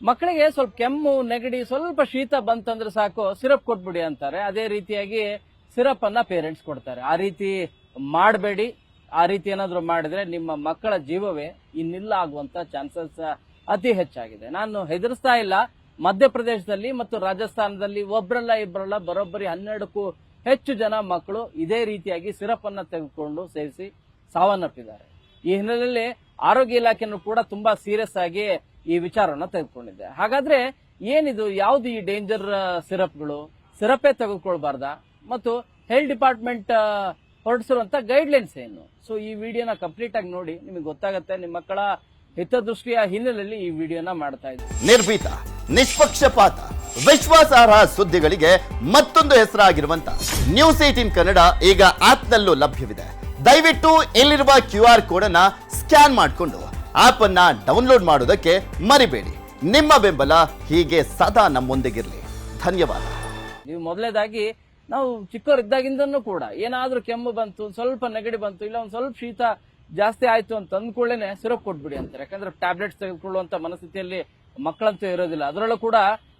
ಮಕ್ಕಳಿಗೆ ಸ್ವಲ್ಪ ಕೆಮ್ಮು ನೆಗಡಿ ಸ್ವಲ್ಪ ಶೀತ ಬಂತಂದ್ರೆ ಸಾಕು ಸಿರಪ್ ಕೊಟ್ಬಿಡಿ ಅಂತಾರೆ. ಅದೇ ರೀತಿಯಾಗಿ ಸಿರಪ್ ಅನ್ನ ಪೇರೆಂಟ್ಸ್ ಕೊಡ್ತಾರೆ. ಆ ರೀತಿ ಮಾಡಬೇಡಿ. ಆ ರೀತಿ ಏನಾದ್ರು ಮಾಡಿದ್ರೆ ನಿಮ್ಮ ಮಕ್ಕಳ ಜೀವವೇ ಇನ್ನಿಲ್ಲ ಆಗುವಂತ ಚಾನ್ಸಸ್ ಅತಿ ಹೆಚ್ಚಾಗಿದೆ. ನಾನು ಹೆದರ್ಸ್ತಾ ಇಲ್ಲ. ಮಧ್ಯಪ್ರದೇಶದಲ್ಲಿ ಮತ್ತು ರಾಜಸ್ಥಾನದಲ್ಲಿ ಒಬ್ರಲ್ಲ ಇಬ್ಬರಲ್ಲ ಬರೋಬ್ಬರಿ 12ಕ್ಕೂ ಹೆಚ್ಚು ಜನ ಮಕ್ಕಳು ಇದೇ ರೀತಿಯಾಗಿ ಸಿರಪ್ ಅನ್ನ ತೆಗೆದುಕೊಂಡು ಸೇವಿಸಿ ಸಾವನ್ನಪ್ಪಿದ್ದಾರೆ. ಈ ಹಿನ್ನೆಲೆಯಲ್ಲಿ ಆರೋಗ್ಯ ಇಲಾಖೆನೂ ಕೂಡ ತುಂಬಾ ಸೀರಿಯಸ್ ಆಗಿ ಈ ವಿಚಾರವನ್ನು ತೆಗೆದುಕೊಂಡಿದೆ. ಹಾಗಾದ್ರೆ ಏನಿದು, ಯಾವ್ದು ಈ ಡೇಂಜರ್ ಸಿರಪ್ಗಳು? ಸಿರಪೇ ತೆಗೆದುಕೊಳ್ಬಾರ್ದಾ? ಮತ್ತು ಹೆಲ್ತ್ ಡಿಪಾರ್ಟ್ಮೆಂಟ್ ಹೊರಡಿಸಿರುವಂತ ಗೈಡ್ಲೈನ್ಸ್ ಏನು? ಸೊ ಈ ವಿಡಿಯೋನ ಕಂಪ್ಲೀಟ್ ಆಗಿ ನೋಡಿ, ನಿಮಗೆ ಗೊತ್ತಾಗುತ್ತೆ. ನಿಮ್ಮ ಮಕ್ಕಳ ಹಿತದೃಷ್ಟಿಯ ಹಿನ್ನೆಲೆಯಲ್ಲಿ ಈ ವಿಡಿಯೋನ ಮಾಡ್ತಾ ಇದ್ದೀವಿ. ನಿರ್ಭೀತ, ನಿಷ್ಪಕ್ಷಪಾತ, ವಿಶ್ವಾಸಾರ್ಹ ಸುದ್ದಿಗಳಿಗೆ ಮತ್ತೊಂದು ಹೆಸರಾಗಿರುವಂತ ನ್ಯೂಸ್ 18 ಕನ್ನಡ ಈಗ ಆಪ್ನಲ್ಲೂ ಲಭ್ಯವಿದೆ. ದಯವಿಟ್ಟು ಇಲ್ಲಿರುವ QR ಕೋಡ್ ಅನ್ನ ಸ್ಕ್ಯಾನ್ ಮಾಡಿಕೊಂಡು ಆಪ್ ಅನ್ನ ಡೌನ್ಲೋಡ್ ಮಾಡೋದಕ್ಕೆ ಮರಿಬೇಡಿ. ನಿಮ್ಮ ಬೆಂಬಲ ಹೀಗೆ ಸದಾ ನಮ್ಮೊಂದಿಗಿರಲಿ. ಧನ್ಯವಾದ. ನೀವು ಮೊದಲೇದಾಗಿ ನಾವು ಚಿಕ್ಕವರಿದ್ದಾಗಿಂದನೂ ಕೂಡ ಏನಾದ್ರೂ ಕೆಮ್ಮು ಬಂತು, ಸ್ವಲ್ಪ ನೆಗಡಿ ಬಂತು, ಇಲ್ಲ ಒಂದ್ ಸ್ವಲ್ಪ ಶೀತ ಜಾಸ್ತಿ ಆಯ್ತು ಅಂತ ಅಂದ್ಕೊಳ್ಳೇನೆ ಸಿರಪ್ ಕೊಟ್ಬಿಡಿ ಅಂತಾರೆ. ಯಾಕಂದ್ರೆ ಟ್ಯಾಬ್ಲೆಟ್ಸ್ ತೆಗೆದುಕೊಳ್ಳುವಂತ ಮನಸ್ಥಿತಿಯಲ್ಲಿ ಮಕ್ಕಳಂತೂ ಇರೋದಿಲ್ಲ. ಅದರಲ್ಲೂ ಕೂಡ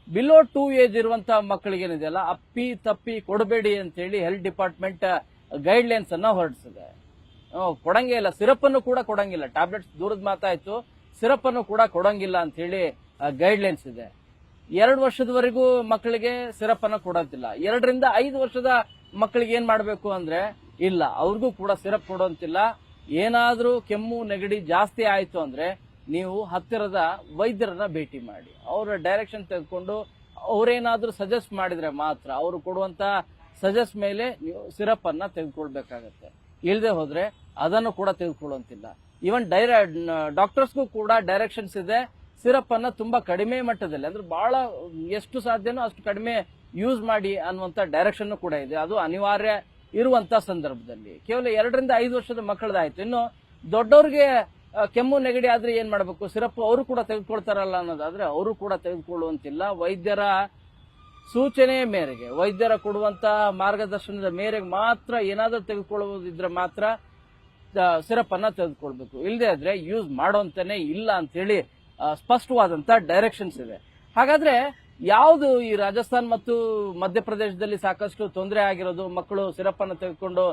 ಬಿಲೋ 2 ಏಜ್ ಇರುವಂತಹ ಮಕ್ಕಳಿಗೆ ಏನಿದೆಯಲ್ಲ, ಅಪ್ಪಿ ತಪ್ಪಿ ಕೊಡಬೇಡಿ ಅಂತ ಹೇಳಿ ಹೆಲ್ತ್ ಡಿಪಾರ್ಟ್ಮೆಂಟ್ ಗೈಡ್ಲೈನ್ಸ್ ಅನ್ನ ಹೊರಡಿಸಿದೆ. ಕೊಡಂಗೇ ಇಲ್ಲ, ಸಿರಪ್ ಅನ್ನು ಕೂಡ ಕೊಡಂಗಿಲ್ಲ. ಟ್ಯಾಬ್ಲೆಟ್ಸ್ ದೂರದ ಮಾತಾಯ್ತು, ಸಿರಪ್ ಅನ್ನು ಕೂಡ ಕೊಡಂಗಿಲ್ಲ ಅಂತ ಹೇಳಿ ಗೈಡ್ಲೈನ್ಸ್ ಇದೆ. 2 ವರ್ಷದವರೆಗೂ ಮಕ್ಕಳಿಗೆ ಸಿರಪ್ ಅನ್ನ ಕೊಡೋದಿಲ್ಲ. 2 ರಿಂದ 5 ವರ್ಷದ ಮಕ್ಕಳಿಗೆ ಏನ್ ಮಾಡಬೇಕು ಅಂದ್ರೆ ಇಲ್ಲ, ಅವ್ರಿಗೂ ಕೂಡ ಸಿರಪ್ ಕೊಡೋಂತಿಲ್ಲ. ಏನಾದ್ರೂ ಕೆಮ್ಮು ನೆಗಡಿ ಜಾಸ್ತಿ ಆಯ್ತು ಅಂದ್ರೆ ನೀವು ಹತ್ತಿರದ ವೈದ್ಯರನ್ನ ಭೇಟಿ ಮಾಡಿ, ಅವರ ಡೈರೆಕ್ಷನ್ ತೆಗೆದುಕೊಂಡು ಅವ್ರೇನಾದ್ರೂ ಸಜೆಸ್ಟ್ ಮಾಡಿದ್ರೆ ಮಾತ್ರ, ಅವರು ಕೊಡುವಂತ ಸಜೆಸ್ಟ್ ಮೇಲೆ ನೀವು ಸಿರಪ್ ಅನ್ನ ತೆಗೆದುಕೊಳ್ಬೇಕಾಗತ್ತೆ. ಇಲ್ಲದೆ ಹೋದ್ರೆ ಅದನ್ನು ಕೂಡ ತೆಗೆದುಕೊಳ್ಳುವಂತಿಲ್ಲ. ಈವನ್ ಡಾಕ್ಟರ್ಸ್ಗೂ ಕೂಡ ಡೈರೆಕ್ಷನ್ಸ್ ಇದೆ. ಸಿರಪ್ ಅನ್ನ ತುಂಬಾ ಕಡಿಮೆ ಮಟ್ಟದಲ್ಲಿ, ಅಂದ್ರೆ ಬಹಳ ಎಷ್ಟು ಸಾಧ್ಯನೋ ಅಷ್ಟು ಕಡಿಮೆ ಯೂಸ್ ಮಾಡಿ ಅನ್ನುವಂತ ಡೈರೆಕ್ಷನ್ ಕೂಡ ಇದೆ. ಅದು ಅನಿವಾರ್ಯ ಇರುವಂತ ಸಂದರ್ಭದಲ್ಲಿ. ಕೇವಲ 2 ರಿಂದ 5 ವರ್ಷದ ಮಕ್ಕಳದಾಯ್ತು. ಇನ್ನು ದೊಡ್ಡವ್ರಿಗೆ ಕೆಮ್ಮು ನೆಗಡಿ ಆದ್ರೆ ಏನ್ ಮಾಡಬೇಕು? ಸಿರಪ್ ಅವರು ಕೂಡ ತೆಗೆದುಕೊಳ್ತಾರಲ್ಲ ಅನ್ನೋದಾದ್ರೆ ಅವರು ಕೂಡ ತೆಗೆದುಕೊಳ್ಳುವಂತಿಲ್ಲ. ವೈದ್ಯರ ಸೂಚನೆಯ ಮೇರೆಗೆ, ವೈದ್ಯರ ಕೊಡುವಂತ ಮಾರ್ಗದರ್ಶನದ ಮೇರೆಗೆ ಮಾತ್ರ ಏನಾದ್ರೂ ತೆಗೆದುಕೊಳ್ಳುವುದಿದ್ರೆ ಮಾತ್ರ ಸಿರಪ್ ಅನ್ನ ತೆಗೆದುಕೊಳ್ಬೇಕು. ಇಲ್ಲದೆ ಆದ್ರೆ ಯೂಸ್ ಮಾಡೋಂತಾನೆ ಇಲ್ಲ ಅಂತ ಹೇಳಿ ಸ್ಪಷ್ಟವಾದಂತ ಡೈರೆಕ್ಷನ್ಸ್ ಇದೆ. ಹಾಗಾದ್ರೆ ಯಾವುದು ಈ ರಾಜಸ್ಥಾನ್ ಮತ್ತು ಮಧ್ಯಪ್ರದೇಶದಲ್ಲಿ ಸಾಕಷ್ಟು ತೊಂದರೆ ಆಗಿರೋದು, ಮಕ್ಕಳು ಸಿರಪ್ ಅನ್ನು ತೆಗೆದುಕೊಂಡು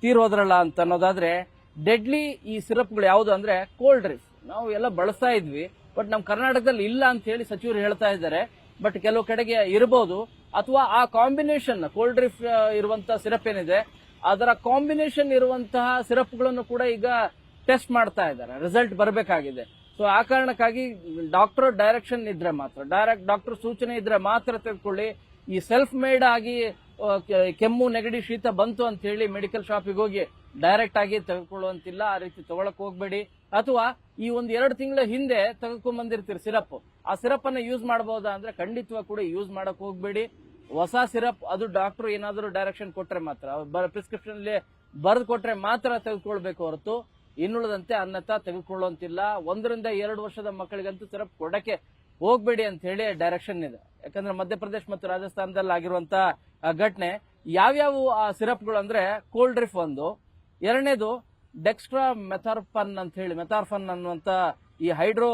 ತೀರೋದ್ರಲ್ಲ ಅಂತ ಅನ್ನೋದಾದ್ರೆ, ಡೆಡ್ಲಿ ಈ ಸಿರಪ್ಗಳು ಯಾವುದು ಅಂದ್ರೆ ಕೋಲ್ಡ್ ಡ್ರಿಂಕ್ಸ್. ನಾವು ಎಲ್ಲ ಬಳಸ್ತಾ ಇದ್ವಿ, ಬಟ್ ನಮ್ಮ ಕರ್ನಾಟಕದಲ್ಲಿ ಇಲ್ಲ ಅಂತ ಹೇಳಿ ಸಚಿವರು ಹೇಳ್ತಾ ಇದ್ದಾರೆ. ಬಟ್ ಕೆಲವು ಕಡೆಗೆ ಇರಬಹುದು, ಅಥವಾ ಆ ಕಾಂಬಿನೇಷನ್ ಕೋಲ್ಡ್ ಡ್ರಿಂಕ್ಸ್ ಇರುವಂತಹ ಸಿರಪ್ ಏನಿದೆ ಅದರ ಕಾಂಬಿನೇಷನ್ ಇರುವಂತಹ ಸಿರಪ್ಗಳನ್ನು ಕೂಡ ಈಗ ಟೆಸ್ಟ್ ಮಾಡ್ತಾ ಇದ್ದಾರೆ. ರಿಸಲ್ಟ್ ಬರಬೇಕಾಗಿದೆ. ಸೊ ಆ ಕಾರಣಕ್ಕಾಗಿ ಡಾಕ್ಟರ್ ಡೈರೆಕ್ಷನ್ ಇದ್ರೆ ಮಾತ್ರ, ಡಾಕ್ಟರ್ ಸೂಚನೆ ಇದ್ರೆ ಮಾತ್ರ ತೆಗೆದುಕೊಳ್ಳಿ. ಈ ಸೆಲ್ಫ್ ಮೇಡ್ ಆಗಿ ಕೆಮ್ಮು ನೆಗಡಿ ಶೀತ ಬಂತು ಅಂತ ಹೇಳಿ ಮೆಡಿಕಲ್ ಶಾಪಿಗೆ ಹೋಗಿ ಡೈರೆಕ್ಟ್ ಆಗಿ ತೆಗೆದುಕೊಳ್ಳುವಂತಿಲ್ಲ. ಆ ರೀತಿ ತಗೊಳಕ್ ಹೋಗ್ಬೇಡಿ. ಅಥವಾ ಈ 1-2 ತಿಂಗಳ ಹಿಂದೆ ತೆಗೆದುಕೊಂಡ್ ಬಂದಿರ್ತೀರಿ ಸಿರಪ್, ಆ ಸಿರಪ್ ಅನ್ನ ಯೂಸ್ ಮಾಡಬಹುದಾ ಅಂದ್ರೆ ಖಂಡಿತವಾಗಿ ಕೂಡ ಯೂಸ್ ಮಾಡಕ್ ಹೋಗ್ಬೇಡಿ. ಹೊಸ ಸಿರಪ್ ಅದು ಡಾಕ್ಟರ್ ಏನಾದರೂ ಡೈರೆಕ್ಷನ್ ಕೊಟ್ರೆ ಮಾತ್ರ, ಪ್ರಿಸ್ಕ್ರಿಪ್ಷನ್ ಅಲ್ಲಿ ಬರೆದು ಕೊಟ್ರೆ ಮಾತ್ರ ತೆಗೆದುಕೊಳ್ಬೇಕು ಹೊರತು ಇನ್ನುಳಿದಂತೆ ಅನ್ನತ ತೆಗೆದುಕೊಳ್ಳುವಂತಿಲ್ಲ. 1 ರಿಂದ 2 ವರ್ಷದ ಮಕ್ಕಳಿಗಂತೂ ಸಿರಪ್ ಕೊಡಕ್ಕೆ ಹೋಗ್ಬೇಡಿ ಅಂತ ಹೇಳಿ ಡೈರೆಕ್ಷನ್ ಇದೆ. ಯಾಕಂದ್ರೆ ಮಧ್ಯಪ್ರದೇಶ ಮತ್ತು ರಾಜಸ್ಥಾನದಲ್ಲಿ ಆಗಿರುವಂತ ಘಟನೆ. ಯಾವ್ಯಾವ ಆ ಸಿರಪ್ಗಳು ಅಂದ್ರೆ ಕೋಲ್ಡ್ ಡ್ರಿಂಕ್ ಒಂದು, ಎರಡನೇದು ಡೆಕ್ಸ್ಟ್ರಾ ಮೆಥಾರ್ಫನ್ ಅಂತ ಹೇಳಿ, ಮೆಥಾರ್ಫನ್ ಅನ್ನುವಂತ ಈ ಹೈಡ್ರೋ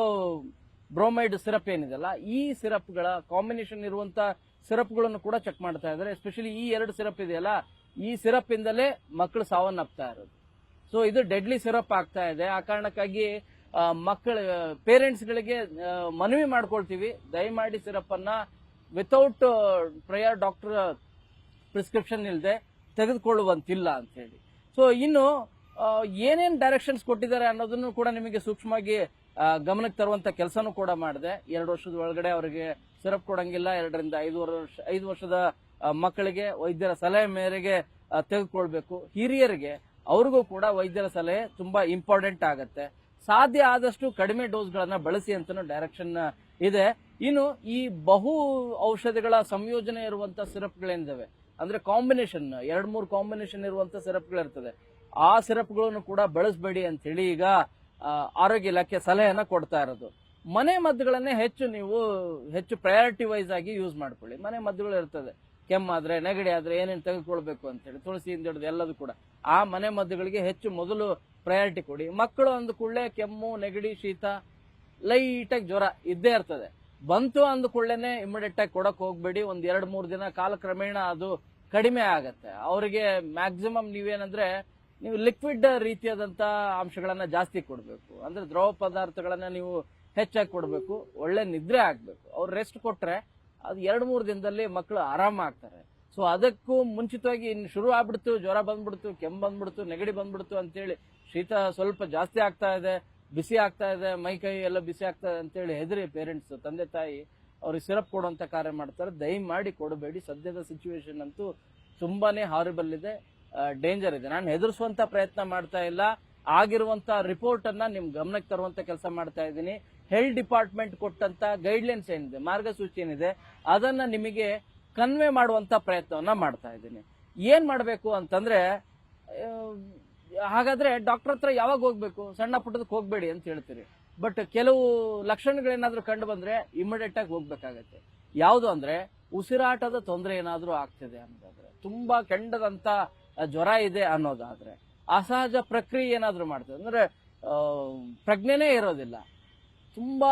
ಬ್ರೋಮೈಡ್ ಸಿರಪ್ ಏನಿದೆಲ್ಲ, ಈ ಸಿರಪ್ಗಳ ಕಾಂಬಿನೇಷನ್ ಇರುವಂತ ಸಿರಪ್ಗಳನ್ನು ಕೂಡ ಚೆಕ್ ಮಾಡ್ತಾ ಇದ್ದಾರೆ. ಎಸ್ಪೆಷಲಿ ಈ 2 ಸಿರಪ್ ಇದೆಯಲ್ಲ, ಈ ಸಿರಪ್ ಇಂದಲೇ ಮಕ್ಕಳು ಸಾವನ್ನಪ್ತಾ ಇರೋದು. ಸೊ ಇದು ಡೆಡ್ಲಿ ಸಿರಪ್ ಆಗ್ತಾ ಇದೆ. ಆ ಕಾರಣಕ್ಕಾಗಿ ಮಕ್ಕಳ ಪೇರೆಂಟ್ಸ್ ಗಳಿಗೆ ಮನವಿ ಮಾಡ್ಕೊಳ್ತೀವಿ, ದಯಮಾಡಿ ಸಿರಪ್ ಅನ್ನ ವಿತೌಟ್ ಪ್ರಯರ್ ಡಾಕ್ಟರ್ ಪ್ರಿಸ್ಕ್ರಿಪ್ಷನ್ ಇಲ್ಲದೆ ತೆಗೆದುಕೊಳ್ಳುವಂತಿಲ್ಲ ಅಂತ ಹೇಳಿ. ಸೊ ಇನ್ನು ಏನೇನ್ ಡೈರೆಕ್ಷನ್ಸ್ ಕೊಟ್ಟಿದ್ದಾರೆ ಅನ್ನೋದನ್ನು ಕೂಡ ನಿಮಗೆ ಸೂಕ್ಷ್ಮವಾಗಿ ಗಮನಕ್ಕೆ ತರುವಂತ ಕೆಲಸನೂ ಕೂಡ ಮಾಡಿದೆ. 2 ವರ್ಷದ ಒಳಗಡೆ ಅವರಿಗೆ ಸಿರಪ್ ಕೊಡಂಗಿಲ್ಲ. 2 ರಿಂದ 5 ವರ್ಷದ ಮಕ್ಕಳಿಗೆ ವೈದ್ಯರ ಸಲಹೆ ಮೇರೆಗೆ ತೆಗೆದುಕೊಳ್ಬೇಕು. ಹಿರಿಯರಿಗೆ ಅವ್ರಿಗೂ ಕೂಡ ವೈದ್ಯರ ಸಲಹೆ ತುಂಬಾ ಇಂಪಾರ್ಟೆಂಟ್ ಆಗತ್ತೆ. ಸಾಧ್ಯ ಆದಷ್ಟು ಕಡಿಮೆ ಡೋಸ್ಗಳನ್ನ ಬಳಸಿ ಅಂತಾನು ಡೈರೆಕ್ಷನ್ ಇದೆ. ಇನ್ನು ಈ ಬಹು ಔಷಧಿಗಳ ಸಂಯೋಜನೆ ಇರುವಂತ ಸಿರಪ್ಗಳೇನಿದಾವೆ ಅಂದ್ರೆ ಕಾಂಬಿನೇಷನ್, 2-3 ಕಾಂಬಿನೇಷನ್ ಇರುವಂತ ಸಿರಪ್ಗಳಿರ್ತದೆ, ಆ ಸಿರಪ್ಗಳನ್ನು ಕೂಡ ಬಳಸಬೇಡಿ ಅಂತ ಹೇಳಿ ಈಗ ಆರೋಗ್ಯ ಇಲಾಖೆ ಸಲಹೆಯನ್ನ ಕೊಡ್ತಾ ಇರೋದು. ಮನೆ ಮದ್ದುಗಳನ್ನೇ ಹೆಚ್ಚು ಪ್ರಯಾರಿಟಿ ವೈಸ್ ಆಗಿ ಯೂಸ್ ಮಾಡ್ಕೊಳ್ಳಿ. ಮನೆ ಮದ್ದುಗಳು ಇರ್ತದೆ, ಕೆಮ್ಮಾದ್ರೆ ನೆಗಡಿ ಆದ್ರೆ ಏನೇನು ತೆಗೆದುಕೊಳ್ಬೇಕು ಅಂತ ಹೇಳಿ, ತುಳಸಿಯಿಂದ ಹಿಡಿದು ಎಲ್ಲದೂ ಕೂಡ ಆ ಮನೆ ಮದ್ದುಗಳಿಗೆ ಹೆಚ್ಚು ಮೊದಲು ಪ್ರಯಾರಿಟಿ ಕೊಡಿ. ಮಕ್ಕಳು ಅಂದ ಕೂಡಲೇ ಕೆಮ್ಮು ನೆಗಡಿ ಶೀತ ಲೈಟಾಗಿ ಜ್ವರ ಇದ್ದೇ ಇರ್ತದೆ. ಬಂತು ಅಂದ್ಕೊಳ್ಳೇನೆ ಇಮಿಡಿಯೇಟ್ ಆಗಿ ಕೊಡಕ್ ಹೋಗ್ಬೇಡಿ. ಒಂದ್ 2-3 ದಿನ ಕಾಲಕ್ರಮೇಣ ಅದು ಕಡಿಮೆ ಆಗತ್ತೆ. ಅವರಿಗೆ ಮ್ಯಾಕ್ಸಿಮಮ್ ನೀವೇನಂದ್ರೆ ನೀವು ಲಿಕ್ವಿಡ್ ರೀತಿಯಾದಂತ ಅಂಶಗಳನ್ನ ಜಾಸ್ತಿ ಕೊಡ್ಬೇಕು. ಅಂದ್ರೆ ದ್ರವ ಪದಾರ್ಥಗಳನ್ನ ನೀವು ಹೆಚ್ಚಾಗಿ ಕೊಡ್ಬೇಕು. ಒಳ್ಳೆ ನಿದ್ರೆ ಆಗ್ಬೇಕು. ಅವ್ರು ರೆಸ್ಟ್ ಕೊಟ್ರೆ ಅದು 2-3 ದಿನದಲ್ಲಿ ಮಕ್ಕಳು ಆರಾಮ ಆಗ್ತಾರೆ. ಸೊ ಅದಕ್ಕೂ ಮುಂಚಿತವಾಗಿ ಇನ್ನು ಶುರು ಆಗ್ಬಿಡ್ತು, ಜ್ವರ ಬಂದ್ಬಿಡ್ತು, ಕೆಮ್ಮು ಬಂದ್ಬಿಡ್ತು, ನೆಗಡಿ ಬಂದ್ಬಿಡ್ತು ಅಂತೇಳಿ, ಶೀತ ಸ್ವಲ್ಪ ಜಾಸ್ತಿ ಆಗ್ತಾ ಇದೆ, ಬಿಸಿ ಆಗ್ತಾ ಇದೆ, ಮೈ ಕೈ ಎಲ್ಲ ಬಿಸಿ ಆಗ್ತಾ ಇದೆ ಅಂತೇಳಿ ಹೆದರಿ ಪೇರೆಂಟ್ಸ್, ತಂದೆ ತಾಯಿ ಅವ್ರಿಗೆ ಸಿರಪ್ ಕೊಡುವಂತ ಕಾರ್ಯ ಮಾಡ್ತಾರೆ. ದಯಮಾಡಿ ಕೊಡಬೇಡಿ. ಸದ್ಯದ ಸಿಚುವೇಶನ್ ಅಂತೂ ತುಂಬಾನೇ ಹಾರಿಬಲ್ ಇದೆ, ಡೇಂಜರ್ ಇದೆ. ನಾನು ಹೆದರ್ಸುವಂತ ಪ್ರಯತ್ನ ಮಾಡ್ತಾ ಇಲ್ಲ. ಆಗಿರುವಂತ ರಿಪೋರ್ಟ್ ಅನ್ನ ನಿಮ್ ಗಮನಕ್ಕೆ ತರುವಂತ ಕೆಲಸ ಮಾಡ್ತಾ ಇದ್ದೀನಿ. ಹೆಲ್ತ್ ಡಿಪಾರ್ಟ್ಮೆಂಟ್ ಕೊಟ್ಟಂತ ಗೈಡ್ಲೈನ್ಸ್ ಏನಿದೆ, ಮಾರ್ಗಸೂಚಿ ಏನಿದೆ, ಅದನ್ನ ನಿಮಗೆ ಕನ್ವೆ ಮಾಡುವಂತ ಪ್ರಯತ್ನವನ್ನ ಮಾಡ್ತಾ ಇದ್ದೀನಿ. ಏನ್ ಮಾಡ್ಬೇಕು ಅಂತಂದ್ರೆ, ಹಾಗಾದ್ರೆ ಡಾಕ್ಟರ್ ಹತ್ರ ಯಾವಾಗ ಹೋಗ್ಬೇಕು? ಸಣ್ಣ ಪುಟ್ಟದಕ್ಕೆ ಹೋಗ್ಬೇಡಿ ಅಂತ ಹೇಳ್ತೀರಿ. ಬಟ್ ಕೆಲವು ಲಕ್ಷಣಗಳೇನಾದ್ರೂ ಕಂಡು ಬಂದ್ರೆ ಇಮಿಡಿಯೇಟ್ ಆಗಿ ಹೋಗ್ಬೇಕಾಗತ್ತೆ. ಯಾವುದು ಅಂದ್ರೆ ಉಸಿರಾಟದ ತೊಂದರೆ ಏನಾದ್ರೂ ಆಗ್ತಿದೆ ಅನ್ನೋದಾದ್ರೆ, ತುಂಬಾ ಕೆಂಡದಂತ ಜ್ವರ ಇದೆ ಅನ್ನೋದಾದ್ರೆ, ಅಸಹಜ ಪ್ರಕ್ರಿಯೆ ಏನಾದ್ರೂ ಮಾಡ್ತದೆ ಅಂದ್ರೆ ಪ್ರಜ್ಞೆನೇ ಇರೋದಿಲ್ಲ, ತುಂಬಾ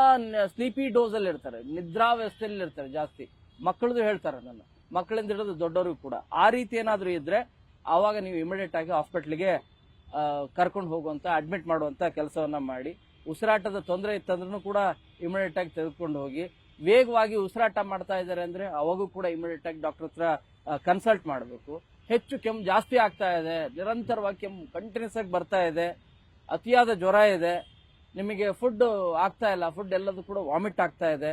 ಸ್ಲೀಪಿ ಡೋಸ್ ಅಲ್ಲಿ ಇರ್ತಾರೆ, ನಿದ್ರಾವ್ಯವಸ್ಥೆಯಲ್ಲಿ ಇರ್ತಾರೆ ಜಾಸ್ತಿ. ಮಕ್ಕಳದು ಹೇಳ್ತಾರೆ, ನನ್ನ ಮಕ್ಕಳಿಂದ ಹಿಡಿದು ದೊಡ್ಡವ್ರಿಗೂ ಕೂಡ. ಆ ರೀತಿ ಏನಾದ್ರೂ ಇದ್ರೆ ಆವಾಗ ನೀವು ಇಮಿಡಿಯೇಟ್ ಆಗಿ ಹಾಸ್ಪಿಟ್ಲಿಗೆ ಕರ್ಕೊಂಡು ಹೋಗುವಂತ, ಅಡ್ಮಿಟ್ ಮಾಡುವಂತ ಕೆಲಸವನ್ನ ಮಾಡಿ. ಉಸಿರಾಟದ ತೊಂದರೆ ಇತ್ತಂದ್ರೂ ಕೂಡ ಇಮಿಡಿಯೇಟ್ ಆಗಿ ತೆಗೆದುಕೊಂಡು ಹೋಗಿ. ವೇಗವಾಗಿ ಉಸಿರಾಟ ಮಾಡ್ತಾ ಇದ್ದಾರೆ ಅಂದ್ರೆ ಅವಾಗೂ ಕೂಡ ಇಮಿಡಿಯೇಟ್ ಆಗಿ ಡಾಕ್ಟರ್ ಹತ್ರ ಕನ್ಸಲ್ಟ್ ಮಾಡಬೇಕು. ಹೆಚ್ಚು ಕೆಮ್ಮು ಜಾಸ್ತಿ ಆಗ್ತಾ ಇದೆ, ನಿರಂತರವಾಗಿ ಕೆಮ್ಮು ಕಂಟಿನ್ಯೂಸ್ ಆಗಿ ಬರ್ತಾ ಇದೆ, ಅತಿಯಾದ ಜ್ವರ ಇದೆ, ನಿಮಗೆ ಫುಡ್ ಆಗ್ತಾ ಇಲ್ಲ, ಫುಡ್ ಎಲ್ಲದೂ ಕೂಡ ವಾಮಿಟ್ ಆಗ್ತಾ ಇದೆ,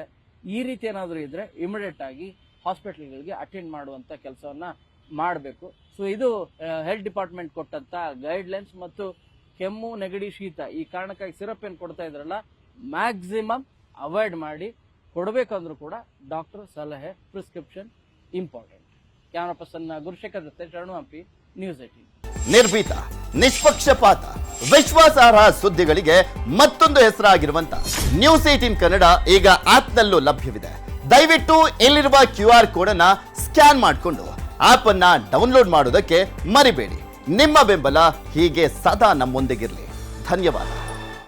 ಈ ರೀತಿ ಏನಾದರೂ ಇದ್ರೆ ಇಮಿಡಿಯೇಟ್ ಆಗಿ ಹಾಸ್ಪಿಟಲ್ಗಳಿಗೆ ಅಟೆಂಡ್ ಮಾಡುವಂತ ಕೆಲಸವನ್ನ ಮಾಡಬೇಕು. ಸೊ ಇದು ಹೆಲ್ತ್ ಡಿಪಾರ್ಟ್ಮೆಂಟ್ ಕೊಟ್ಟಂತ ಗೈಡ್ಲೈನ್ಸ್. ಮತ್ತು ಕೆಮ್ಮು, ನೆಗಡಿ, ಶೀತ ಈ ಕಾರಣಕ್ಕಾಗಿ ಸಿರಪ್ ಏನ್ ಕೊಡ್ತಾ ಇದ್ರಲ್ಲ, ಮ್ಯಾಕ್ಸಿಮಮ್ ಅವಾಯ್ಡ್ ಮಾಡಿ. ಕೊಡಬೇಕಂದ್ರೂ ಕೂಡ ಡಾಕ್ಟರ್ ಸಲಹೆ, prescription important. Camera person Gurushekar ಜೊತೆ ಶರಣು ಹಂಪಿ, ನ್ಯೂಸ್ 18. ನಿರ್ಭೀತ, ನಿಷ್ಪಕ್ಷಪಾತ, ವಿಶ್ವಾಸಾರ್ಹ ಸುದ್ದಿಗಳಿಗೆ ಮತ್ತೊಂದು ಹೆಸರಾಗಿರುವಂತ ನ್ಯೂಸ್ 18 ಕನ್ನಡ ಈಗ ಆಪ್ನಲ್ಲೂ ಲಭ್ಯವಿದೆ. ದಯವಿಟ್ಟು ಇಲ್ಲಿರುವ QR ಕೋಡ್ ಅನ್ನ ಸ್ಕ್ಯಾನ್ ಮಾಡಿಕೊಂಡು ಆಪ್ ಅನ್ನ ಡೌನ್ಲೋಡ್ ಮಾಡೋದಕ್ಕೆ ಮರಿಬೇಡಿ. ನಿಮ್ಮ ಬೆಂಬಲ ಹೀಗೆ ಸದಾ ನಮ್ಮೊಂದಿಗಿರಲಿ. ಧನ್ಯವಾದ.